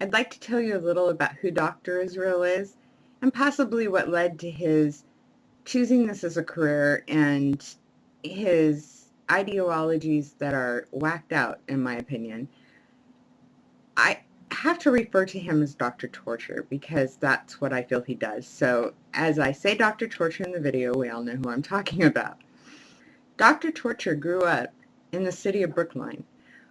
I'd like to tell you a little about who Dr. Israel is and possibly what led to his choosing this as a career and his ideologies that are whacked out, in my opinion. I have to refer to him as Dr. Torture because that's what I feel he does. So as I say Dr. Torture in the video, we all know who I'm talking about. Dr. Torture grew up in the city of Brookline.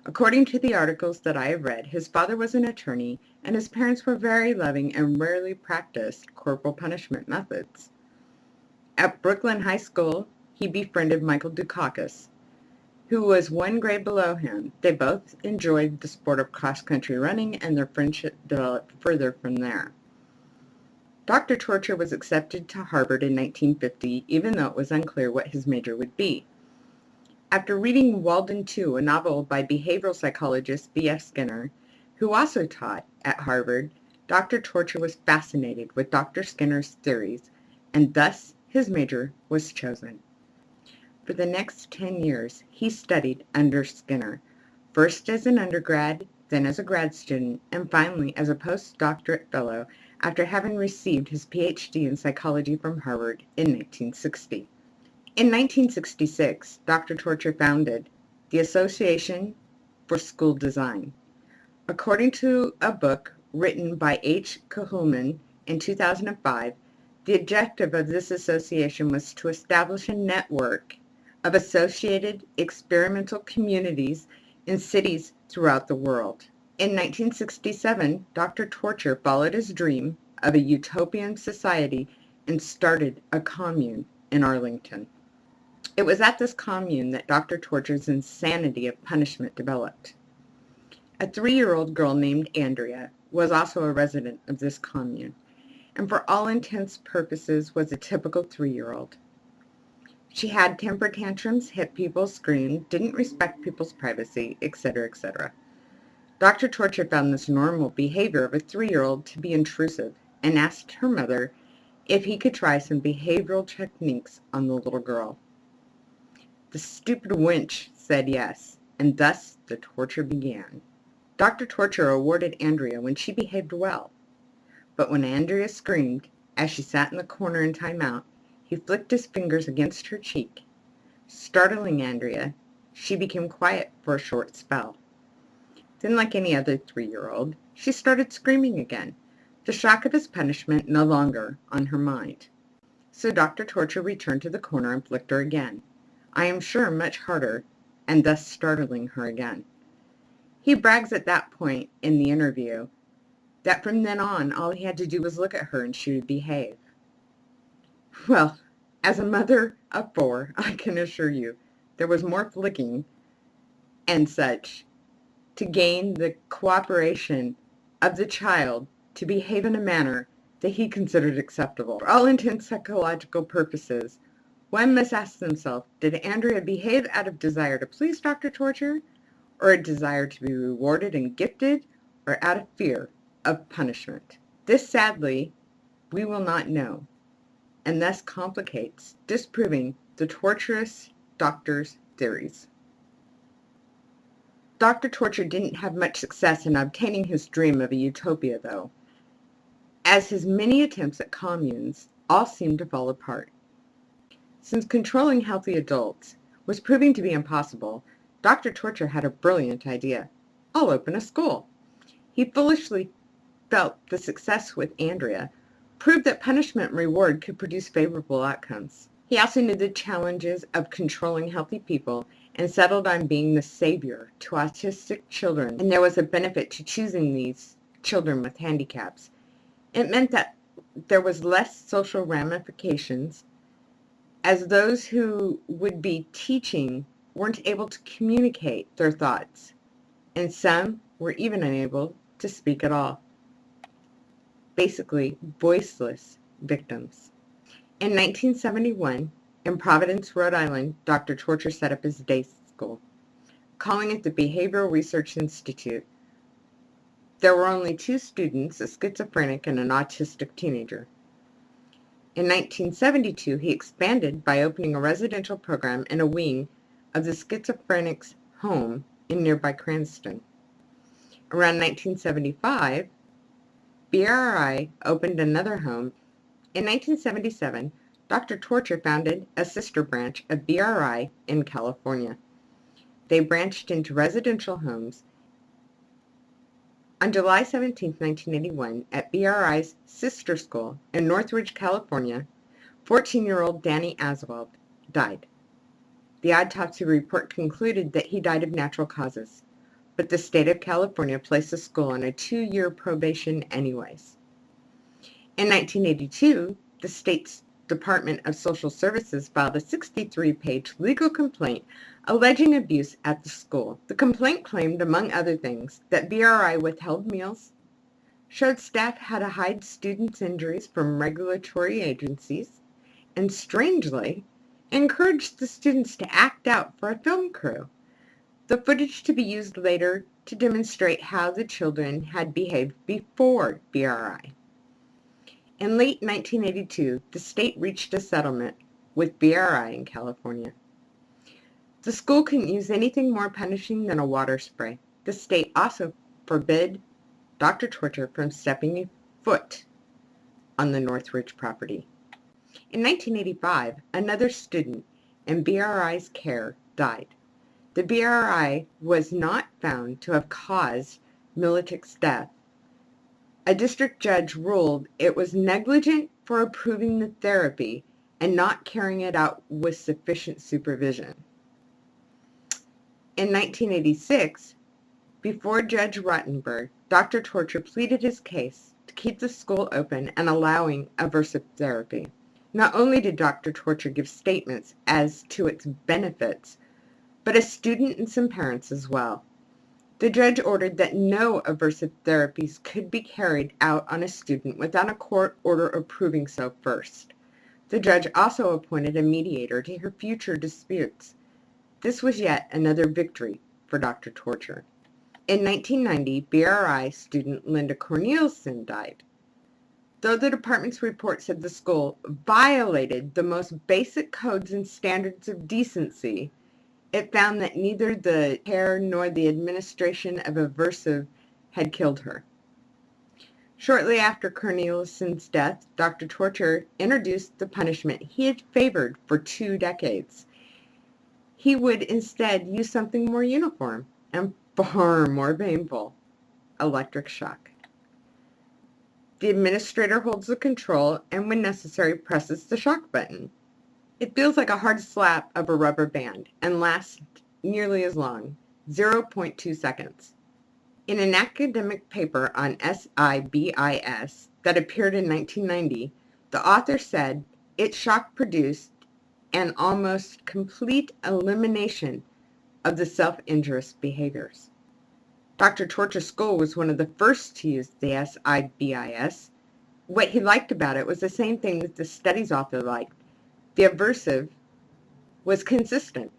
According to the articles that I have read, his father was an attorney and his parents were very loving and rarely practiced corporal punishment methods. At Brookline High School, he befriended Michael Dukakis, who was one grade below him. They both enjoyed the sport of cross-country running, and their friendship developed further from there. Dr. Torture was accepted to Harvard in 1950, even though it was unclear what his major would be. After reading Walden II, a novel by behavioral psychologist B.F. Skinner, who also taught at Harvard, Dr. Torture was fascinated with Dr. Skinner's theories, and thus his major was chosen. For the next 10 years, he studied under Skinner, first as an undergrad, then as a grad student, and finally as a postdoctorate fellow after having received his Ph.D. in psychology from Harvard in 1960. In 1966, Dr. Torture founded the Association for School Design. According to a book written by H. Kuhlman in 2005, the objective of this association was to establish a network of associated experimental communities in cities throughout the world. In 1967, Dr. Torture followed his dream of a utopian society and started a commune in Arlington. It was at this commune that Dr. Torture's insanity of punishment developed. A 3-year-old girl named Andrea was also a resident of this commune, and for all intents and purposes was a typical 3-year-old. She had temper tantrums, hit people, screamed, didn't respect people's privacy, etc., etc. Dr. Torture found this normal behavior of a 3-year-old to be intrusive and asked her mother if he could try some behavioral techniques on the little girl. The stupid wench said yes, and thus the torture began. Dr. Torture awarded Andrea when she behaved well, but when Andrea screamed, as she sat in the corner in timeout, he flicked his fingers against her cheek. Startling Andrea, she became quiet for a short spell. Then, like any other 3-year-old, she started screaming again, the shock of his punishment no longer on her mind. So Dr. Torture returned to the corner and flicked her again, I am sure much harder, and thus startling her again. He brags at that point in the interview that from then on all he had to do was look at her and she would behave. Well, as a mother of 4, I can assure you there was more flicking and such to gain the cooperation of the child to behave in a manner that he considered acceptable. For all intents and psychological purposes, one must ask themselves, did Andrea behave out of desire to please Dr. Torture, or a desire to be rewarded and gifted, or out of fear of punishment? This, sadly, we will not know, and thus complicates disproving the torturous doctor's theories. Dr. Torture didn't have much success in obtaining his dream of a utopia, though, as his many attempts at communes all seemed to fall apart. Since controlling healthy adults was proving to be impossible, Dr. Torture had a brilliant idea. I'll open a school. He foolishly felt the success with Andrea proved that punishment and reward could produce favorable outcomes. He also knew the challenges of controlling healthy people and settled on being the savior to autistic children, and there was a benefit to choosing these children with handicaps. It meant that there was less social ramifications, as those who would be teaching weren't able to communicate their thoughts, and some were even unable to speak at all. Basically, voiceless victims. In 1971, in Providence, Rhode Island, Dr. Torture set up his day school, calling it the Behavioral Research Institute. There were only 2 students, a schizophrenic and an autistic teenager. In 1972, he expanded by opening a residential program in a wing of the schizophrenic's home in nearby Cranston. Around 1975, BRI opened another home. In 1977, Dr. Torture founded a sister branch of BRI in California. They branched into residential homes. On July 17, 1981, at BRI's sister school in Northridge, California, 14-year-old Danny Aswald died. The autopsy report concluded that he died of natural causes, but the state of California placed the school on a 2-year probation anyways. In 1982, the state's Department of Social Services filed a 63-page legal complaint alleging abuse at the school. The complaint claimed, among other things, that BRI withheld meals, showed staff how to hide students' injuries from regulatory agencies, and strangely, encouraged the students to act out for a film crew. The footage to be used later to demonstrate how the children had behaved before BRI. In late 1982, the state reached a settlement with BRI in California. The school couldn't use anything more punishing than a water spray. The state also forbid Dr. Torture from stepping a foot on the Northridge property. In 1985, another student in BRI's care died. The BRI was not found to have caused Militic's death. A district judge ruled it was negligent for approving the therapy and not carrying it out with sufficient supervision. In 1986, before Judge Rotenberg, Dr. Torture pleaded his case to keep the school open and allowing aversive therapy. Not only did Dr. Torture give statements as to its benefits, but a student and some parents as well. The judge ordered that no aversive therapies could be carried out on a student without a court order approving so first. The judge also appointed a mediator to hear future disputes. This was yet another victory for Dr. Torture. In 1990, BRI student Linda Cornelison died. Though the department's report said the school violated the most basic codes and standards of decency, it found that neither the care nor the administration of aversive had killed her. Shortly after Cornelison's death, Dr. Torture introduced the punishment he had favored for 2 decades. He would instead use something more uniform and far more painful: electric shock. The administrator holds the control and, when necessary, presses the shock button. It feels like a hard slap of a rubber band and lasts nearly as long, 0.2 seconds. In an academic paper on SIBIS that appeared in 1990, the author said its shock produced an almost complete elimination of the self-injurious behaviors. Dr. Torture's school was one of the first to use the SIBIS. What he liked about it was the same thing that the study's author liked. The aversive was consistent.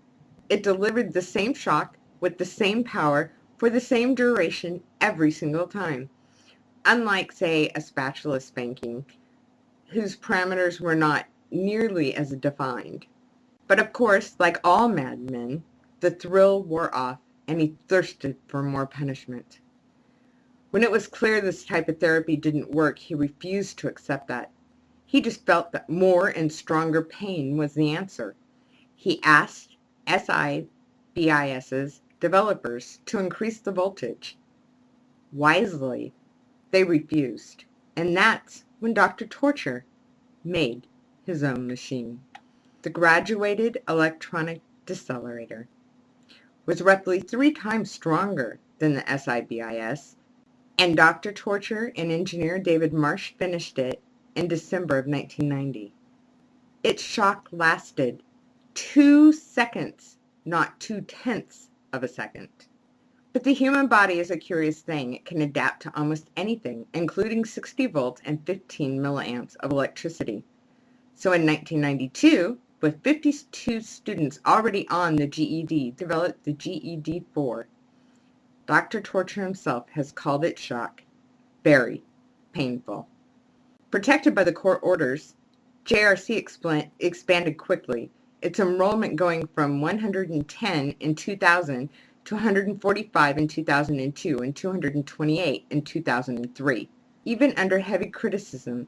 It delivered the same shock with the same power for the same duration every single time. Unlike, say, a spatula spanking, whose parameters were not nearly as defined. But of course, like all madmen, the thrill wore off and he thirsted for more punishment. When it was clear this type of therapy didn't work, he refused to accept that. He just felt that more and stronger pain was the answer. He asked SIBIS's developers to increase the voltage. Wisely, they refused, and that's when Dr. Torture made his own machine. The graduated electronic decelerator was roughly 3 times stronger than the SIBIS, and Dr. Torture and engineer David Marsh finished it in December of 1990. Its shock lasted 2 seconds, not 2/10 of a second. But the human body is a curious thing. It can adapt to almost anything, including 60 volts and 15 milliamps of electricity. So in 1992, with 52 students already on the GED, developed the GED-4. Dr. Torture himself has called it shock very painful. Protected by the court orders, JRC expanded quickly, its enrollment going from 110 in 2000 to 145 in 2002 and 228 in 2003. Even under heavy criticism,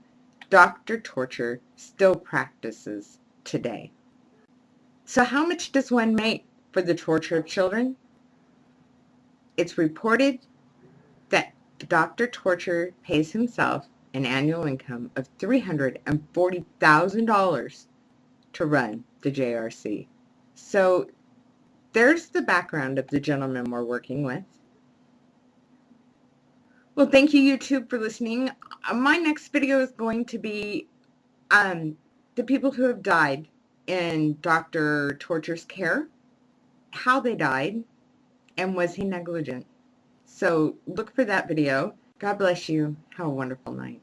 doctor torture still practices today. So how much does one make for the torture of children? It's reported that Dr. Torture pays himself an annual income of $340,000 to run the JRC. So there's the background of the gentleman we're working with. Well, thank you, YouTube, for listening. My next video is going to be the people who have died in Dr. Torture's care, how they died, and was he negligent? So look for that video. God bless you. Have a wonderful night.